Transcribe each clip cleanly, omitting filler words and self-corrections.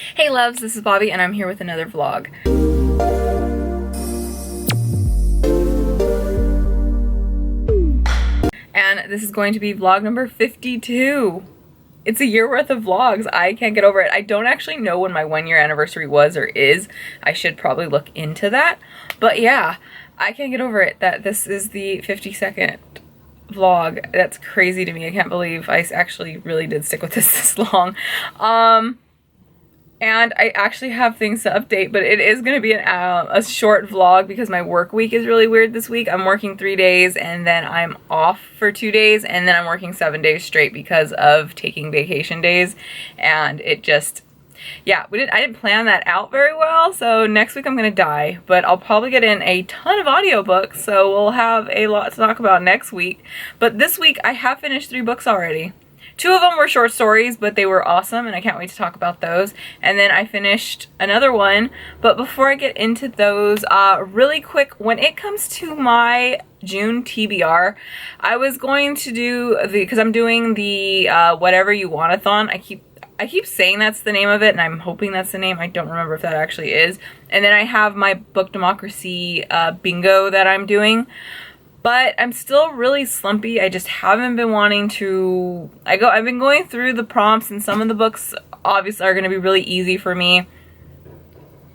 Hey loves, this is Bobby and I'm here with another vlog. And this is going to be vlog number 52. It's a year worth of vlogs. I can't get over it. I don't actually know when my 1 year anniversary was or is. I should probably look into that. But yeah, I can't get over it that this is the 52nd vlog. That's crazy to me. I can't believe I actually really did stick with this long. And I actually have things to update, but it is going to be a short vlog because my work week is really weird this week. I'm working 3 days and then I'm off for 2 days and then I'm working 7 days straight because of taking vacation days. And it just, yeah, I didn't plan that out very well. So next week I'm going to die, but I'll probably get in a ton of audiobooks. So we'll have a lot to talk about next week. But this week I have finished 3 books already. 2 of them were short stories, but they were awesome, and I can't wait to talk about those. And then I finished another one, but before I get into those, really quick, when it comes to my June TBR, I was going to do because I'm doing the Whatever You Want-a-thon. I keep saying that's the name of it, and I'm hoping that's the name. I don't remember if that actually is. And then I have my Book Democracy bingo that I'm doing. But I'm still really slumpy. I just haven't been wanting to... I've been going through the prompts, and some of the books obviously are going to be really easy for me.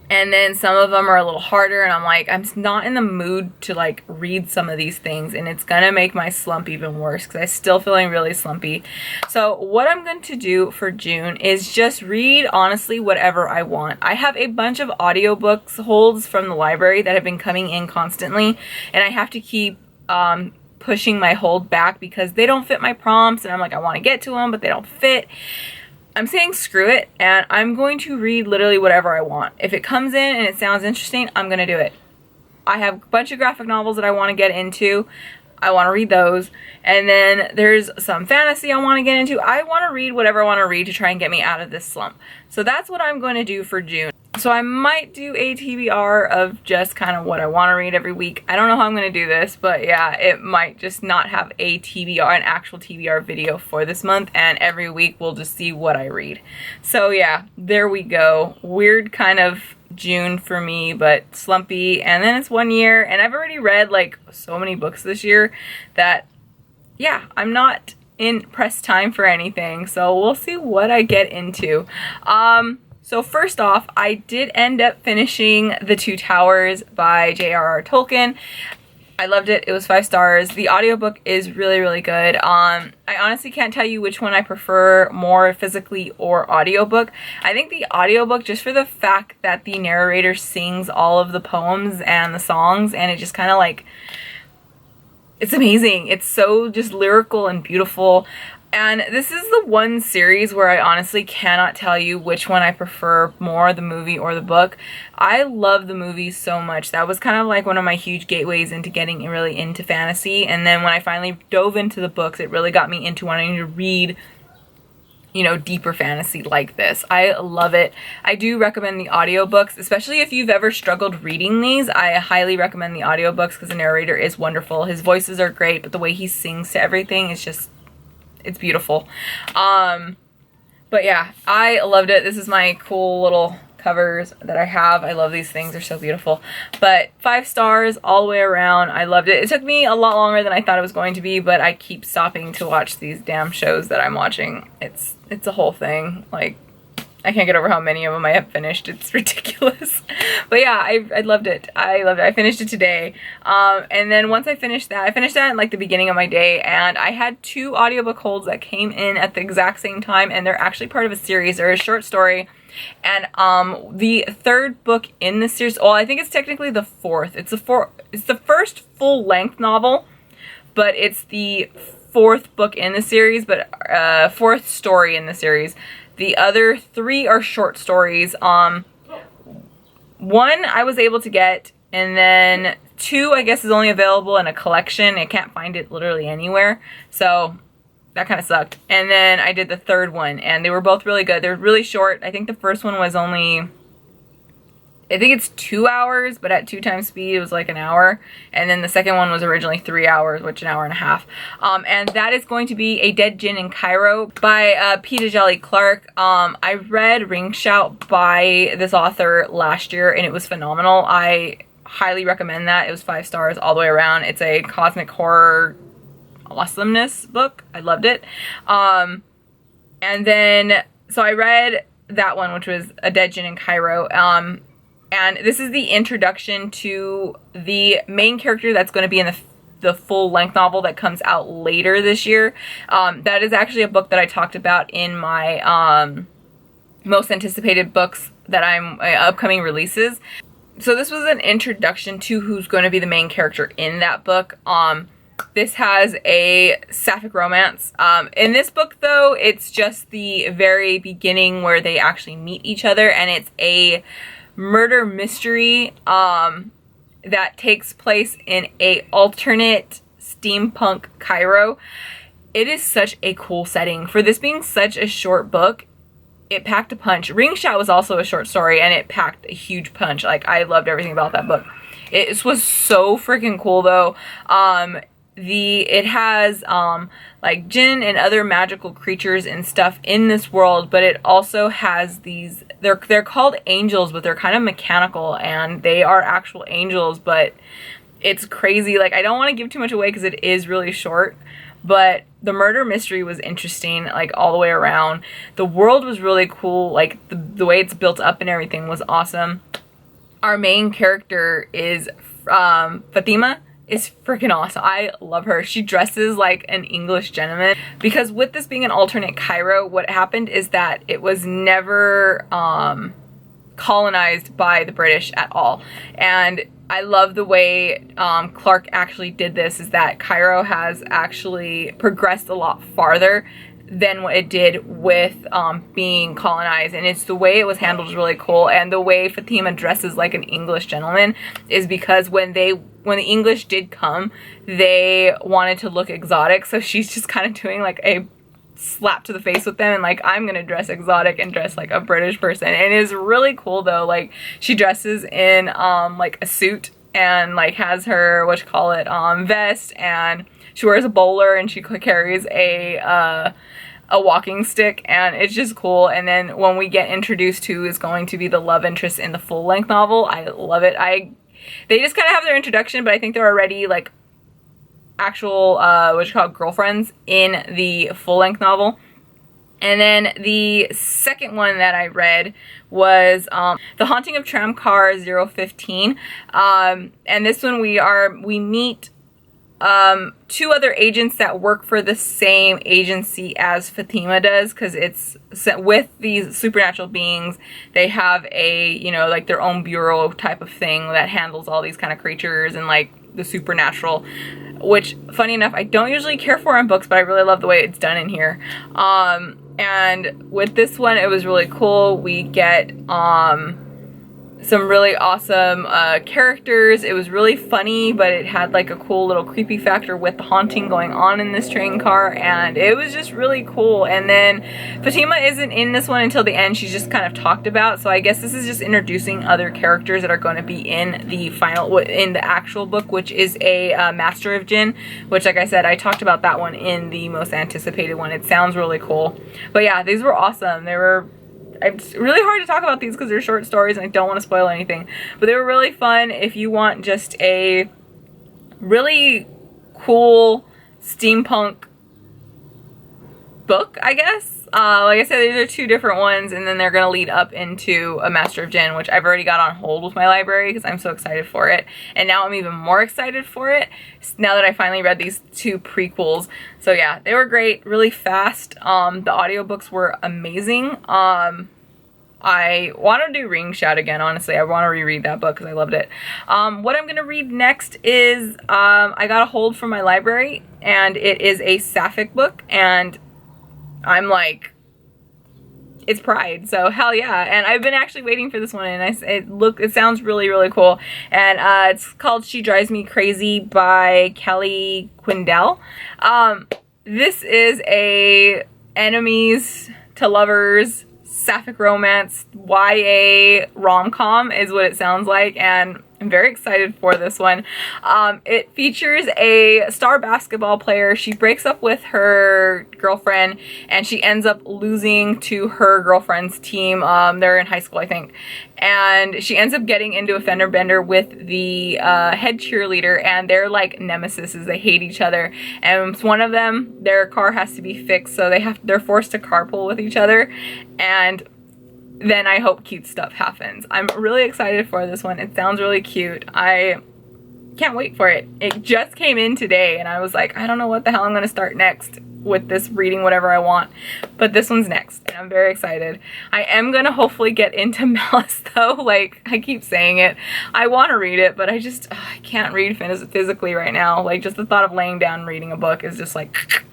And then some of them are a little harder, and I'm like, I'm not in the mood to like read some of these things, and it's going to make my slump even worse because I'm still feeling really slumpy. So what I'm going to do for June is just read, honestly, whatever I want. I have a bunch of audiobooks holds from the library that have been coming in constantly, and I have to keep pushing my hold back because they don't fit my prompts, and I'm like, I want to get to them, but they don't fit. I'm saying screw it, and I'm going to read literally whatever I want. If it comes in and it sounds interesting, I'm going to do it. I have a bunch of graphic novels that I want to get into. I want to read those. And then there's some fantasy I want to get into. I want to read whatever I want to read to try and get me out of this slump. So that's what I'm going to do for June. So I might do a TBR of just kind of what I want to read every week. I don't know how I'm going to do this, but yeah, it might just not have a TBR, an actual TBR video for this month, and every week we'll just see what I read. So yeah, there we go. Weird kind of June for me, but slumpy, and then it's 1 year, and I've already read like so many books this year that yeah, I'm not in press time for anything, so we'll see what I get into. So first off, I did end up finishing The Two Towers by J.R.R. Tolkien. I loved it. It was 5 stars. The audiobook is really, really good. I honestly can't tell you which one I prefer more, physically or audiobook. I think the audiobook, just for the fact that the narrator sings all of the poems and the songs, and it just kind of like, it's amazing. It's so just lyrical and beautiful. And this is the one series where I honestly cannot tell you which one I prefer more, the movie or the book. I love the movie so much. That was kind of like one of my huge gateways into getting really into fantasy. And then when I finally dove into the books, it really got me into wanting to read, you know, deeper fantasy like this. I love it. I do recommend the audiobooks, especially if you've ever struggled reading these. I highly recommend the audiobooks because the narrator is wonderful. His voices are great, but the way he sings to everything is just... it's beautiful. But yeah, I loved it. This is my cool little covers that I have. I love these things. They're so beautiful. But 5 stars all the way around. I loved it. It took me a lot longer than I thought it was going to be, but I keep stopping to watch these damn shows that I'm watching. It's a whole thing. Like, I can't get over how many of them I have finished. It's ridiculous. But yeah, I loved it. I loved it. I finished it today. And then once I finished that in like the beginning of my day, and I had 2 audiobook holds that came in at the exact same time, and they're actually part of a series. They're a short story. And the 3rd book in the series, well, I think it's technically the 4th. It's the first full-length novel, but it's the 4th book in the series, but 4th story in the series. The other 3 are short stories. 1 I was able to get, and then 2 I guess is only available in a collection. I can't find it literally anywhere, so that kind of sucked. And then I did the 3rd one, and they were both really good. They're really short. I think the first one was only I think it's 2 hours, but at 2 times speed, it was like an hour. And then the second one was originally 3 hours, which an hour and a half. And that is going to be A Dead Djinn in Cairo by P. Djali Clark. I read Ring Shout by this author last year, and it was phenomenal. I highly recommend that. It was 5 stars all the way around. It's a cosmic horror awesomeness book. I loved it. And then, so I read that one, which was A Dead Djinn in Cairo. And this is the introduction to the main character that's going to be in the full-length novel that comes out later this year. That is actually a book that I talked about in my most anticipated books that I'm upcoming releases. So this was an introduction to who's going to be the main character in that book. This has a sapphic romance. In this book, though, it's just the very beginning where they actually meet each other, and it's a murder mystery that takes place in a alternate steampunk Cairo. It is such a cool setting. For this being such a short book, it packed a punch. Ring Shout was also a short story, and it packed a huge punch. Like, I loved everything about that book. It was so freaking cool, though. It has like jinn and other magical creatures and stuff in this world, but it also has these, they're called angels, but they're kind of mechanical, and they are actual angels, but it's crazy. Like, I don't want to give too much away because it is really short, but the murder mystery was interesting, like, all the way around. The world was really cool. Like, the way it's built up and everything was awesome. Our main character is Fatima. Is freaking awesome. I love her. She dresses like an English gentleman, because with this being an alternate Cairo, what happened is that it was never colonized by the British at all. And I love the way Clark actually did this, is that Cairo has actually progressed a lot farther than what it did with being colonized, and it's the way it was handled is really cool. And the way Fatima dresses like an English gentleman is because when the English did come, they wanted to look exotic, so she's just kind of doing like a slap to the face with them, and like, I'm gonna dress exotic and dress like a British person. And it is really cool, though. Like, she dresses in like a suit, and like has her vest, and she wears a bowler, and she carries a walking stick, and it's just cool. And then when we get introduced to is going to be the love interest in the full-length novel, I love it. They just kind of have their introduction, but I think they're already like actual girlfriends in the full-length novel. And then the second one that I read was The Haunting of Tramcar 015. And this one we meet 2 other agents that work for the same agency as Fatima does, because it's with these supernatural beings. They have a, like their own bureau type of thing that handles all these kind of creatures and like the supernatural, which, funny enough, I don't usually care for in books, but I really love the way it's done in here. And with this one, it was really cool. We get some really awesome characters. It was really funny, but it had like a cool little creepy factor with the haunting going on in this train car, and it was just really cool. And then Fatima isn't in this one until the end. She's just kind of talked about, so I guess this is just introducing other characters that are going to be in the actual book, which is a Master of Jinn, which, like I said, I talked about that one in the most anticipated one. It sounds really cool. But yeah, these were awesome. It's really hard to talk about these because they're short stories and I don't want to spoil anything. But they were really fun if you want just a really cool steampunk book, I guess. Like I said, these are 2 different ones, and then they're going to lead up into a Master of Jinn, which I've already got on hold with my library because I'm so excited for it. And now I'm even more excited for it now that I finally read these 2 prequels. So yeah, they were great, really fast. The audiobooks were amazing. I want to do Ring Shout again, honestly. I want to reread that book because I loved it. What I'm going to read next is, I got a hold from my library, and it is a sapphic book, and I'm like, it's Pride, so hell yeah. And I've been actually waiting for this one, and it sounds really, really cool. And it's called She Drives Me Crazy by Kelly Quindell. This is a enemies to lovers sapphic romance, YA rom-com is what it sounds like, and I'm very excited for this one. It features a star basketball player. She breaks up with her girlfriend and she ends up losing to her girlfriend's team. They're in high school, I think. And she ends up getting into a fender bender with the head cheerleader, and they're like nemesis. They hate each other. And one of them, their car has to be fixed, so they're forced to carpool with each other. And then I hope cute stuff happens. I'm really excited for this one. It sounds really cute. I can't wait for it. It just came in today and I was like, I don't know what the hell I'm gonna start next with this, reading whatever I want. But this one's next and I'm very excited. I am gonna hopefully get into Malice though. Like, I keep saying it. I want to read it, but I can't read physically right now. Like, just the thought of laying down and reading a book is just like,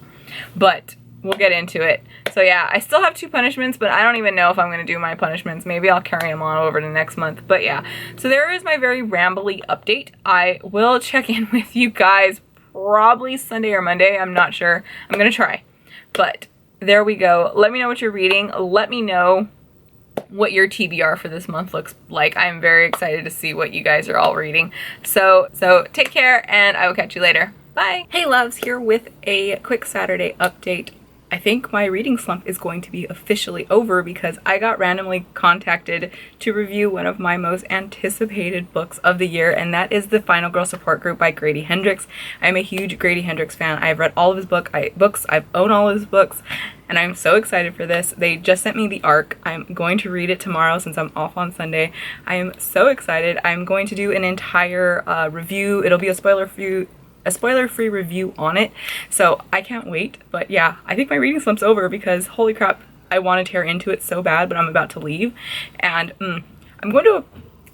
but we'll get into it. So yeah, I still have 2 punishments, but I don't even know if I'm going to do my punishments. Maybe I'll carry them on over to next month. But yeah, so there is my very rambly update. I will check in with you guys probably Sunday or Monday. I'm not sure. I'm going to try. But there we go. Let me know what you're reading. Let me know what your TBR for this month looks like. I'm very excited to see what you guys are all reading. So take care and I will catch you later. Bye. Hey loves, here with a quick Saturday update. I think my reading slump is going to be officially over because I got randomly contacted to review one of my most anticipated books of the year, and that is The Final Girl Support Group by Grady Hendrix. I'm a huge Grady Hendrix fan. I've read all of his books. I've owned all of his books, and I'm so excited for this. They just sent me the ARC. I'm going to read it tomorrow since I'm off on Sunday. I am so excited. I'm going to do an entire review. It'll be a spoiler-free review on it, so I can't wait. But yeah, I think my reading slump's over because holy crap, I want to tear into it so bad, but I'm about to leave and I'm going to a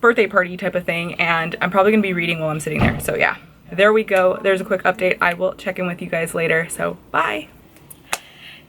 birthday party type of thing and I'm probably gonna be reading while I'm sitting there. So yeah, there we go. There's a quick update. I will check in with you guys later, so bye.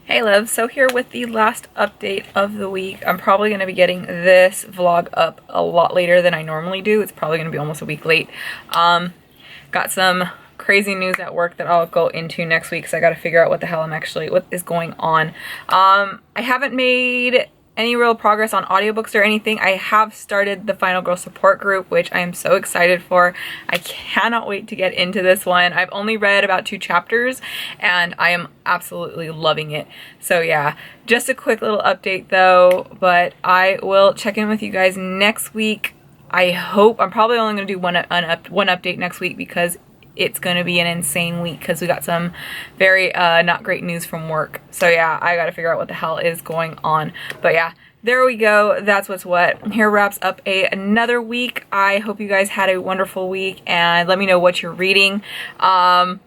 Hey loves, so here with the last update of the week. I'm probably going to be getting this vlog up a lot later than I normally do. It's probably going to be almost a week late. Got some crazy news at work that I'll go into next week, so I got to figure out what the hell what is going on. I haven't made any real progress on audiobooks or anything. I have started the Final Girl Support Group, which I am so excited for. I cannot wait to get into this one. I've only read about 2 chapters and I am absolutely loving it. So yeah, just a quick little update though, but I will check in with you guys next week. I hope. I'm probably only going to do one update next week because it's going to be an insane week because we got some very not great news from work. So yeah, I got to figure out what the hell is going on. But yeah, there we go. That's what's what. Here wraps up another week. I hope you guys had a wonderful week and let me know what you're reading. For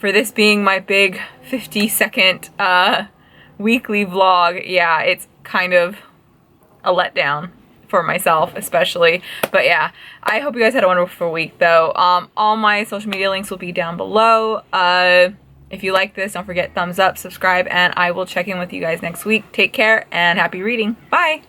this being my big 50-second weekly vlog, yeah, it's kind of a letdown for myself especially. But yeah, I hope you guys had a wonderful week though. All my social media links will be down below. If you like this, don't forget thumbs up, subscribe, and I will check in with you guys next week. Take care and happy reading. Bye.